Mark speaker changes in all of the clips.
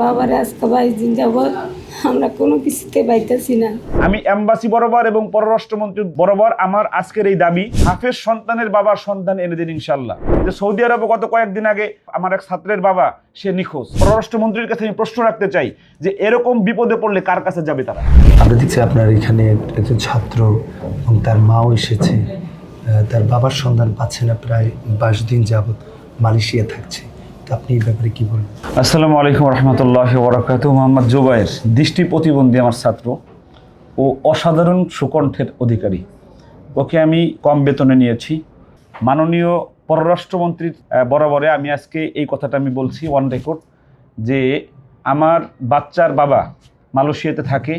Speaker 1: বাবার আজকে 22 দিন যাবৎ আমরা কোনো কিছুতে পাইতেছি না।
Speaker 2: আমি এমবাসি বরাবর এবং পররাষ্ট্রমন্ত্রী বরাবর আমার আজকের এই দাবি, হাফেজ সন্তানের বাবার সন্তান এনে দিন ইনশাল্লাহ। যে সৌদি আরবে গত কয়েকদিন আগে আমার এক ছাত্রের বাবা সে নিখোঁজ। পররাষ্ট্রমন্ত্রীর কাছে আমি প্রশ্ন রাখতে চাই যে এরকম বিপদে পড়লে কার কাছে যাবে তারা?
Speaker 3: আমরা দেখছি আপনার এখানে একজন ছাত্র এবং তার মাও এসেছে, তার বাবার সন্ধান পাচ্ছে না, প্রায় 22 দিন যাবৎ মালয়েশিয়া থাকছে। তো আপনি এই ব্যাপারে কি বলবেন?
Speaker 2: আসসালামু আলাইকুম রহমতুল্লাহি ওয়া বারাকাতুহু। মোহাম্মদ জুবায়ের দৃষ্টি প্রতিবন্ধী আমার ছাত্র ও অসাধারণ সুকণ্ঠের অধিকারী। ওকে আমি কম বেতনে নিয়েছি। মাননীয় পররাষ্ট্রমন্ত্রীর বরাবরে আমি আজকে এই কথাটা আমি বলছি অন রেকর্ড যে আমার বাচ্চার বাবা মালয়েশিয়াতে থাকে।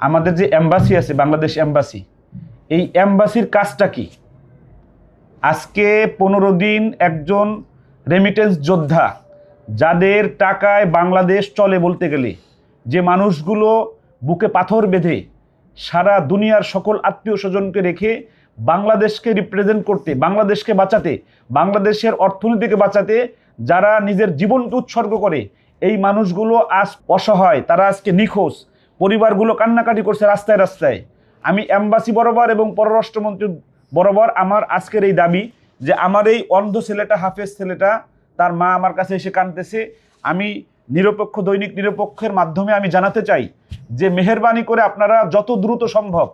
Speaker 2: আমাদের যে এম্বাসি আছে, বাংলাদেশ এম্বাসি, এই এম্বাসির কাজটা কি? আজকে 15 দিন একজন রেমিটেন্স যোদ্ধা, যাদের টাকায় বাংলাদেশ চলে বলতে গেলে, যে মানুষগুলো বুকে পাথর বেঁধে সারা দুনিয়ার সকল আত্মীয় স্বজনকে রেখে বাংলাদেশকে রিপ্রেজেন্ট করতে, বাংলাদেশকে বাঁচাতে, বাংলাদেশের অর্থনীতিকে বাঁচাতে যারা নিজের জীবনকে উৎসর্গ করে, এই মানুষগুলো আজ অসহায়, তারা আজকে নিখোঁজ। পরিবারগুলো কান্নাকাটি করছে রাস্তায় রাস্তায়। আমি এমবাসি বরাবর এবং পররাষ্ট্রমন্ত্রী বরাবর আমার আজকের এই দাবি যে আমার এই অন্ধ ছেলেটা, হাফেজ ছেলেটা, তার মা আমার কাছে এসে কাঁদতেছে। আমি নিরপেক্ষ দৈনিক নিরপেক্ষের মাধ্যমে আমি জানাতে চাই যে মেহেরবানি করে আপনারা যত দ্রুত সম্ভব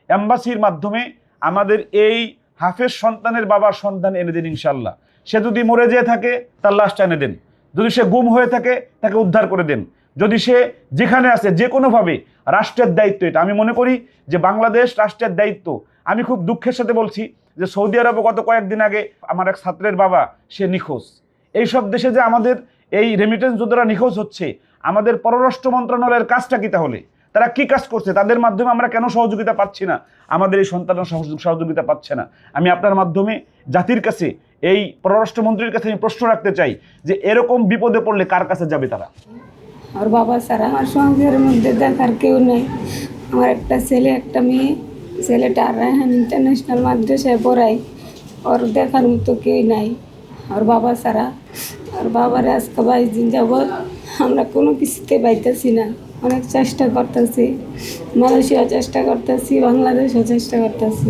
Speaker 2: এম্বাসির মাধ্যমে আমাদের এই হাফেজ সন্তানের বাবার সন্তান এনে দিন ইনশাল্লাহ। সে যদি মরে যেয়ে থাকে তার লাশটা এনে দেন, যদি সে গুম হয়ে থাকে তাকে উদ্ধার করে দেন, যদি সে যেখানে আছে যে কোনোভাবে, রাষ্ট্রের দায়িত্ব এটা। আমি মনে করি যে বাংলাদেশ রাষ্ট্রের দায়িত্ব। আমি খুব দুঃখের সাথে বলছি যে সৌদি আরবে গত কয়েকদিন আগে আমার এক ছাত্রের বাবা সে নিখোঁজ। এইসব দেশে যে আমাদের এই রেমিটেন্স যোদ্ধারা নিখোঁজ হচ্ছে, আমাদের পররাষ্ট্র মন্ত্রণালয়ের কাজটা কি তাহলে? তারা কি কাজ করছে? তাদের মাধ্যমে আমরা কেন সহযোগিতা পাচ্ছি না? আমাদের এই সন্তানরা সহযোগিতা পাচ্ছে না। আমি আপনার মাধ্যমে জাতির কাছে, এই পররাষ্ট্রমন্ত্রীর কাছে আমি প্রশ্ন রাখতে চাই যে এরকম বিপদে পড়লে কার কাছে যাবে তারা?
Speaker 1: আর বাবা ছাড়া আমার সংসারের মধ্যে দেখার কেউ নেই। আমার একটা ছেলে, একটা মেয়ে। ছেলেটা রায়হান ইন্টারন্যাশনাল মাদ্রাসায় পড়াই, ওর দেখার মতো কেউ নাই আর বাবা ছাড়া। আর বাবার আজকে 22 দিন যাবৎ আমরা কোনো কিছুতে পাইতেছি না। অনেক চেষ্টা করতেছি, মালয়েশিয়া চেষ্টা করতেছি, বাংলাদেশও চেষ্টা করতেছি,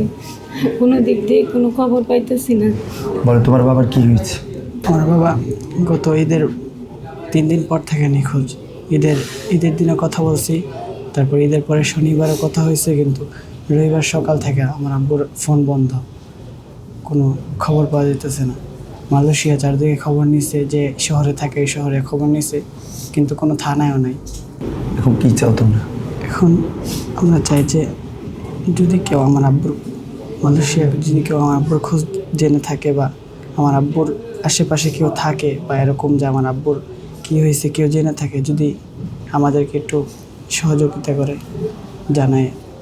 Speaker 1: কোনো দিক দিয়ে কোনো খবর পাইতেছি না।
Speaker 3: বলো, তোমার বাবার কি হয়েছে?
Speaker 4: আমার বাবা গত ঈদের 3 দিন পর থেকে নিখোঁজ। ঈদের দিনে কথা বলছি, তারপর ঈদের পরে শনিবারও কথা হয়েছে, কিন্তু রবিবার সকাল থেকে আমার আব্বুর ফোন বন্ধ, কোনো খবর পাওয়া যেতেছে না। মালয়েশিয়া চারদিকে খবর নিছে, যে শহরে থাকে এই শহরে খবর নিছে, কিন্তু কোনো থানায়ও নাই।
Speaker 3: এখন কি চাও তোমরা?
Speaker 4: এখন আমরা চাই যে যদি কেউ আমার আব্বুর, মালয়েশিয়া যদি কেউ আমার আব্বুর খোঁজ জেনে থাকে, বা আমার আব্বুর আশেপাশে কেউ থাকে, বা এরকম যে আমার আব্বুর কী হয়েছে কেউ জেনে থাকে, যদি আমাদেরকে একটু সহযোগিতা করে জানায়